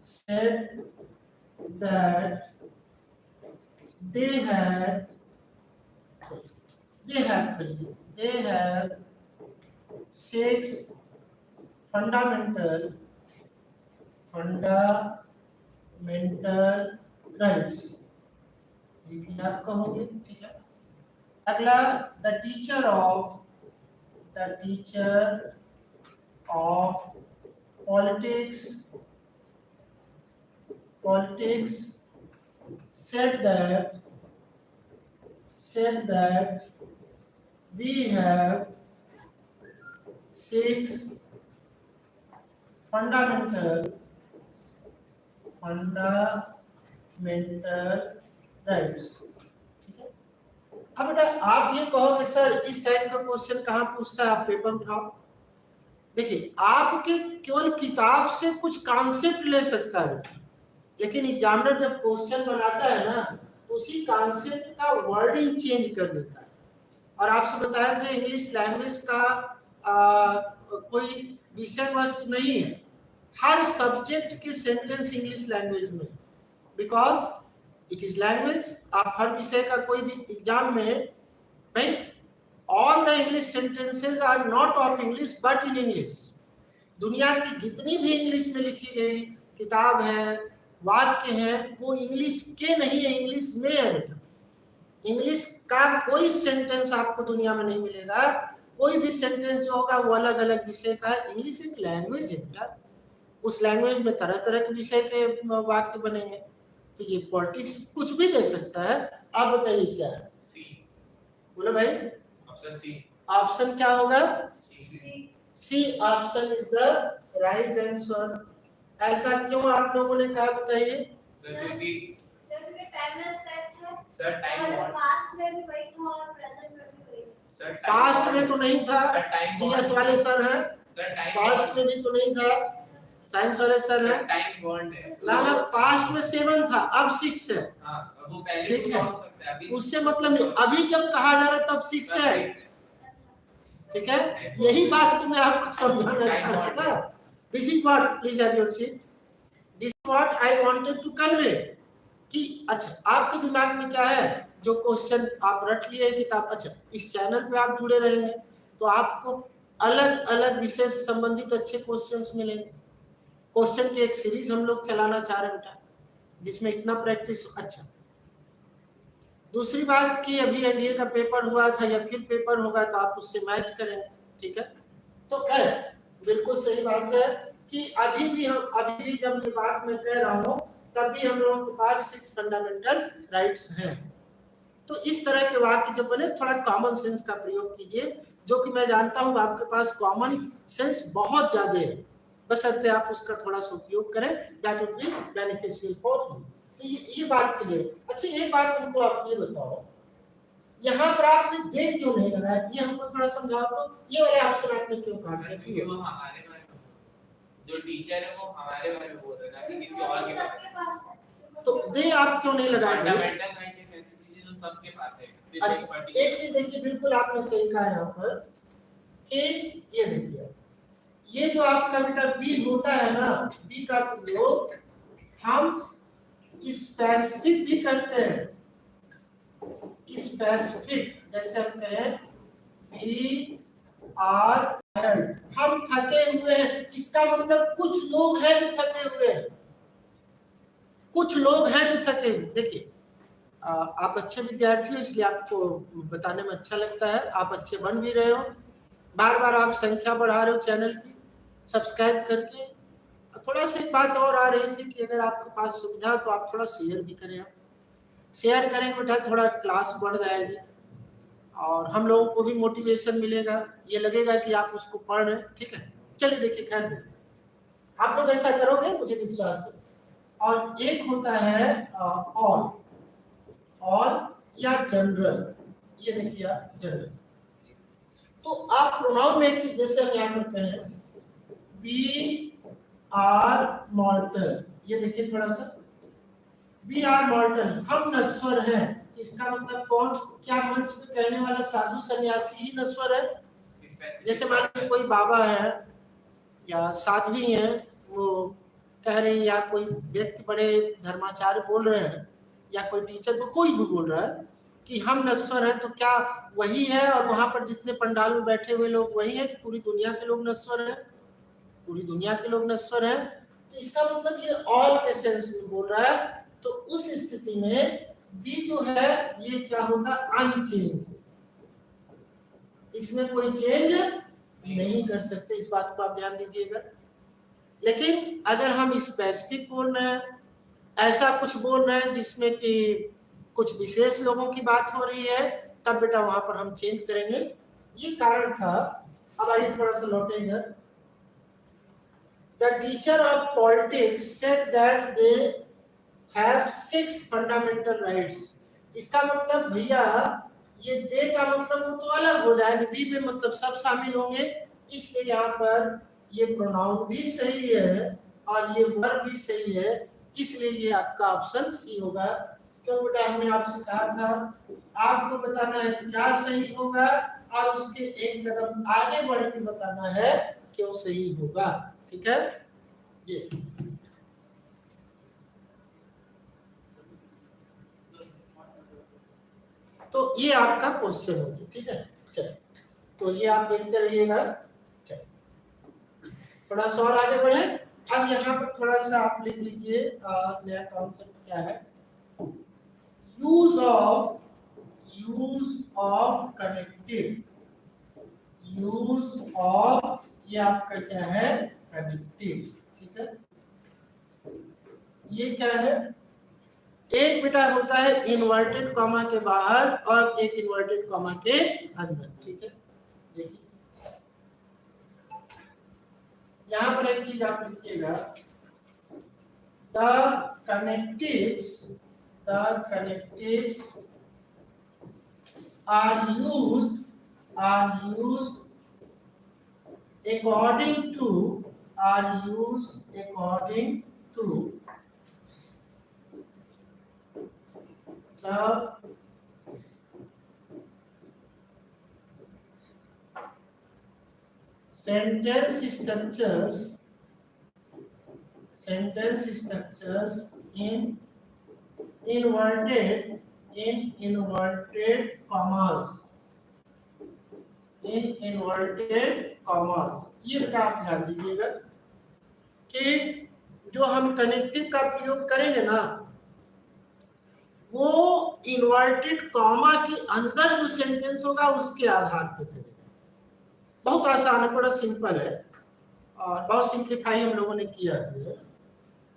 S1: said that they have 6 fundamental rights। ये आप कहोगे, ठीक है। अगला the teacher of politics said that we have 6 fundamental rights। ठीक है, अब बेटा आप ये कहोगे सर इस टाइप का क्वेश्चन कहाँ पूछता है, आप पेपर उठाओ। देखिए आपके केवल किताब से कुछ कॉन्सेप्ट ले सकता है, लेकिन एग्जामिनर जब क्वेश्चन बनाता है ना उसी कॉन्सेप्ट का वर्डिंग चेंज कर देता है। और आपसे बताया था इंग्लिश लैंग्वेज का कोई विषय वस्तु नहीं है, हर सब्जेक्ट के सेंटेंस इंग्लिश लैंग्वेज में, बिकॉज इट इज लैंग्वेज। आप हर विषय का कोई भी एग्जाम में भाई all the English sentences are not of English but in English. दुनिया की जितनी भी इंग्लिश में लिखी गई किताब है, वाक्य हैं, वो इंग्लिश के नहीं है, इंग्लिश में है बेटा। इंग्लिश का कोई सेंटेंस आपको दुनिया में नहीं मिलेगा। कोई भी सेंटेंस जो होगा वो अलग अलग विषय का है। इंग्लिश एक लैंग्वेज है बेटा, उस लैंग्वेज में तरह तरह के विषय के वाक्य बनेंगे। तो ये पॉलिटिक्स कुछ भी दे सकता है। आप बताइए क्या है?
S2: सी।
S1: बोलो भाई।
S2: Option C.
S1: ऑप्शन क्या होगा?
S2: C.
S1: C option is the right answer. ऐसा क्यों आप लोगों ने कहा, बताइए?
S2: क्योंकि टाइम रेस्पेक्ट है सर। टाइम और पास्ट में भी वही था और प्रेजेंट में भी वही सर।
S1: पास्ट में तो नहीं था, जीएस वाले सर हैं
S2: सर। टाइम
S1: पास्ट में भी तो नहीं था, साइंस वाले सर हैं।
S2: टाइम बॉन्ड है
S1: ना पास्ट में 7 था, अब 6 है।
S2: हां, वो पहले
S1: ठीक है,
S2: हो सकता है, अभी
S1: उससे मतलब नहीं। अभी जब कहा जा रहा है तब 6 है। ठीक है, यही बात तो मैं आपको समझाना चाह रहा था। This is what, please have your seat, this is what I wanted to convey कि अच्छा आपके दिमाग में क्या है, जो क्वेश्चन आप रट लिए किताब। अच्छा, इस चैनल पे आप जुड़े रहेंगे तो आपको अलग अलग विषय से संबंधित अच्छे क्वेश्चंस मिलेंगे। क्वेश्चन की एक सीरीज हम लोग चलाना चाह रहे हैं बेटा, जिसमें इतना प्रैक्टिस। अच्छा, दूसरी बात कि अभी एनडीए का पेपर हुआ था या फिर पेपर होगा तो आप उससे मैच करेंगे। ठीक है, तो खैर बिल्कुल सही बात है कि अभी भी जब ये बात मैं कह रहा हूँ तब भी हम लोगों के पास 6 फंडामेंटल राइट्स हैं। तो इस तरह के वाक्य जब बने थोड़ा कॉमन सेंस का प्रयोग कीजिए, जो कि मैं जानता हूँ आपके पास कॉमन सेंस बहुत ज्यादा है, बशर्ते आप उसका थोड़ा सा उपयोग करें। That would be beneficial for you. तो ये बात के लिए। अच्छा, एक बात हमको आप ये बताओ, यहाँ पर आपने दे क्यों नहीं लगाया, ये हमको थोड़ा समझाओ। तो ये वाले ऑप्शन आपने क्यों काट दिया?
S2: क्योंकि वो हमारे बारे में, जो टीचर है वो हमारे बारे में बोल रहा है ना, कि किसी और के पास है।
S1: तो दे आप क्यों नहीं लगाए?
S2: फंडामेंटल राइट एक ऐसी चीज है जो सबके पास है।
S1: अच्छा, एक चीज देखिए, बिल्कुल आपने सही कहा यहाँ पर कि ये देखिए, ये जो आपका बेटा वी होता है ना, वी का प्रयोग हम स्पेसिफिक भी करते हैं। स्पेसिफिक जैसे हम कहें वी आर टायर्ड, हम थके हुए हैं, इसका मतलब कुछ लोग हैं जो थके हुए हैं, कुछ लोग हैं जो थके हुए। देखिए, आप अच्छे विद्यार्थी हो इसलिए आपको बताने में अच्छा लगता है, आप अच्छे बन भी रहे हो, बार बार आप संख्या बढ़ा रहे हो चैनल की सब्सक्राइब करके। थोड़ा सी बात और आ रही थी कि अगर आपके पास सुविधा तो आप थोड़ा शेयर भी करें। शेयर करेंगे बेटा, थोड़ा क्लास बढ़ जाएगी और हम लोगों को भी मोटिवेशन मिलेगा, ये लगेगा कि आप उसको पढ़ रहे हैं। ठीक है, चलिए देखिए, खैर आप लोग ऐसा करोगे मुझे विश्वास है। और एक होता है ऑल या जनरल, ये देखिए आप जनरल। तो आप प्रोनाउन में एक चीज जैसे हम यहाँ पर कहें वी आर मॉर्टल, ये देखिए थोड़ा सा, वी आर मॉर्टल, हम नश्वर हैं। इसका मतलब कौन, क्या मंच पे कहने वाला साधु सन्यासी ही नश्वर है? जैसे मान लीजिए कोई बाबा है या साध्वी है, वो कह रहे हैं, या कोई व्यक्ति बड़े धर्माचार्य बोल रहे हैं, या कोई टीचर को कोई भी बोल रहा है कि हम नश्वर हैं, तो क्या वही है? और वहां पर जितने पंडाल में बैठे हुए लोग वही है कि पूरी दुनिया के लोग नश्वर हैं? पूरी दुनिया के लोग नश्वर हैं। तो इसका मतलब ये ऑल के सेंस में बोल रहा है। तो उस स्थिति में वी जो है ये क्या होगा? अनचेंज, इसमें कोई चेंज नहीं कर सकते, इस बात को आप ध्यान दीजिएगा। लेकिन अगर हम स्पेसिफिक बोल रहे हैं, ऐसा कुछ बोल रहे हैं जिसमें कि कुछ विशेष लोगों की बात हो रही है, तब बेटा वहां पर हम चेंज करेंगे। ये कारण था। अब आइए थोड़ा सा लौटे इधर। The teacher of politics said that they have 6 fundamental rights. इसका मतलब भैया ये दे का मतलब वो तो अलग हो जाएगा, वी में मतलब सब शामिल होंगे, इसलिए यहाँ पर ये प्रोनाउन भी सही है और ये वर्ब भी सही है, इसलिए ये आपका ऑप्शन सी होगा। क्यों बेटा, हमने आपसे कहा था आपको बताना है क्या सही होगा और उसके एक कदम आगे बढ़ के बताना है क्यों सही होगा। ठीक है, ये तो ये आपका क्वेश्चन होगा, ठीक है। चलिए, तो ये आप देखते रहिएगा। थोड़ा सा और आगे बढ़े। अब यहाँ पर थोड़ा सा आप लिख लीजिए, नया कॉन्सेप्ट क्या है। Use of connective, use of, ये आपका क्या है, कनेक्टिव, ठीक है। ये क्या है, एक बेटा होता है इन्वर्टेड कॉमा के बाहर और एक इन्वर्टेड कॉमा के अंदर, ठीक है। देखिए यहां पर एक चीज आप लिखिएगा, the connectives are used according to the sentence structures in inverted commas। ये बेटा आप ध्यान दीजिएगा कि जो हम कनेक्टिव का प्रयोग करेंगे ना, वो इन्वर्टेड कॉमा के अंदर जो सेंटेंस होगा उसके आधार पर करेंगे। बहुत आसान है, बड़ा सिंपल है और बहुत सिंप्लीफाई हम लोगों ने किया है।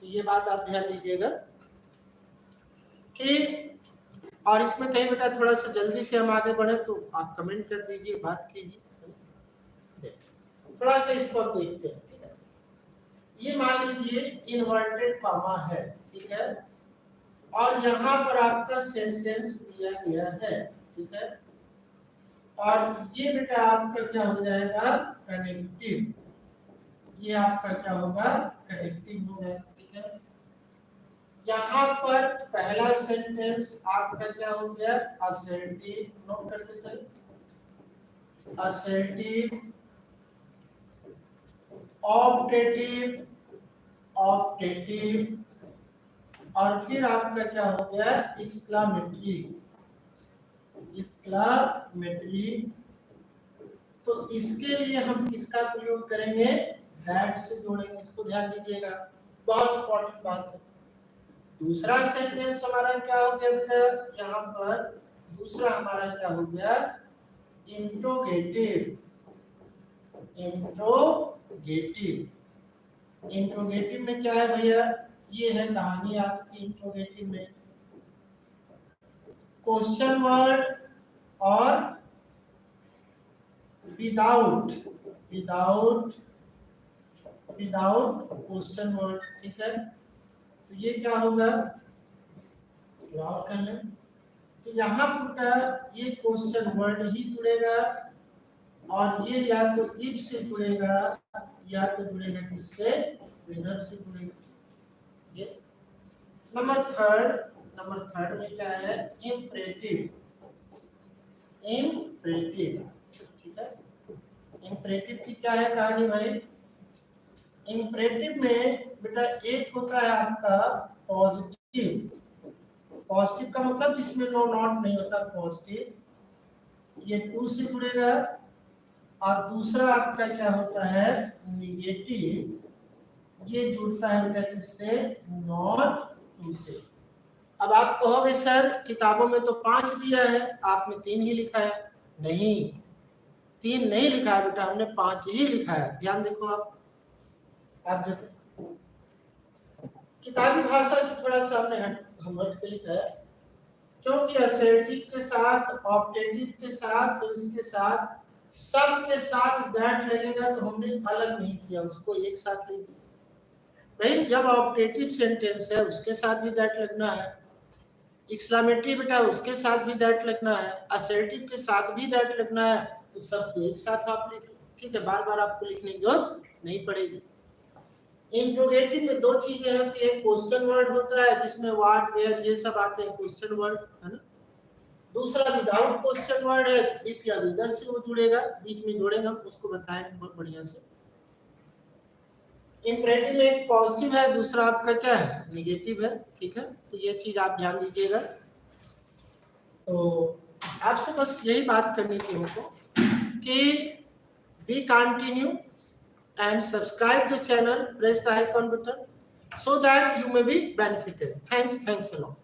S1: तो ये बात आप ध्यान दीजिएगा कि, और इसमें कहीं बेटा थोड़ा सा जल्दी से हम आगे बढ़े तो आप कमेंट कर दीजिए, बात कीजिए। थोड़ा सा इसको आप देखते हैं, ठीक है। ये मान लीजिए इन्वर्टेड कॉमा है, ठीक है, और यहाँ पर आपका सेंटेंस दिया गया है, ठीक है, और ये बेटा आपका क्या हो जाएगा, कनेक्टिव। ये आपका क्या होगा, कनेक्टिव होगा, ठीक है। यहाँ पर पहला सेंटेंस आपका क्या हो गया, असर्टिव। नोट करते चले, असर्टिव, ऑप्टेटिव, और फिर आपका क्या हो गया, एक्सक्लामेटरी। तो इसके लिए हम किसका प्रयोग करेंगे, दैट से जोड़ेंगे। इसको ध्यान दीजिएगा, बहुत इंपॉर्टेंट बात है। दूसरा सेंटेंस हमारा क्या हो गया बेटा, यहाँ पर दूसरा हमारा क्या हो गया, इंट्रोगेटिव। इंट्रोगेटिव में क्या है भैया, ये है कहानी आपकी। इंट्रोगेटिव में क्वेश्चन वर्ड और विदाउट क्वेश्चन वर्ड, ठीक है। तो ये क्या होगा, कर लें। तो यहाँ पर ये क्वेश्चन वर्ड ही जुड़ेगा और ये या तो इफ से जुड़ेगा या तो जुड़ेगा किससे, विदर से जुड़ेगा। ये नंबर थर्ड में क्या है, इम्परेटिव, ठीक है। इम्परेटिव की क्या है कहानी भाई, इम्परेटिव में बेटा एक होता है आपका पॉजिटिव का मतलब इसमें नो नॉट नहीं होता, पॉजिटिव, ये टू से जुड़ेगा, और दूसरा आपका क्या होता है, निगेटिव, ये जुड़ता है बेटा किससे, नॉट टू से। अब आप कहोगे सर किताबों में तो 5 दिया है, आपने 3 ही लिखा है। नहीं, 3 नहीं लिखा है बेटा, हमने 5 ही लिखा है। ध्यान देखो, आप देखो किताबी भाषा से थोड़ा सा हमने हट के लिखा है, क्योंकि असर्टिव के साथ, ऑप्टेटिव के साथ, तो इसके साथ, सब के साथ दैट लगेगा, तो हमने अलग नहीं किया, उसको एक साथ ले दिया। भाई जब ऑप्टेटिव सेंटेंस है उसके साथ भी दैट लगना है, एक्सक्लेमेटरी बेटा उसके साथ भी दैट लगना है, असर्टिव के साथ भी दैट लगना है, तो सबको एक साथ आप लिख लो, ठीक है। बार बार आपको लिखने की जरूरत नहीं पड़ेगी। इंट्रोगेटिव में 2 चीजें हैं कि एक क्वेश्चन वर्ड होता है जिसमें व्हाट, वेयर ये सब आते हैं, क्वेश्चन वर्ड है ना। दूसरा विदाउट क्वेश्चन वर्ड है, इफ या विदर से वो जुड़ेगा, बीच में जोड़ेंगे हम, उसको बताएंगे बहुत बढ़िया से। इम्परेटिव में एक पॉजिटिव है, दूसरा आपका क्या है, निगेटिव है, ठीक है। तो ये चीज आप ध्यान दीजिएगा। तो आपसे बस यही बात करनी थी हमको कि B continue and subscribe the channel, press the icon button so that you may be benefited. Thanks a lot.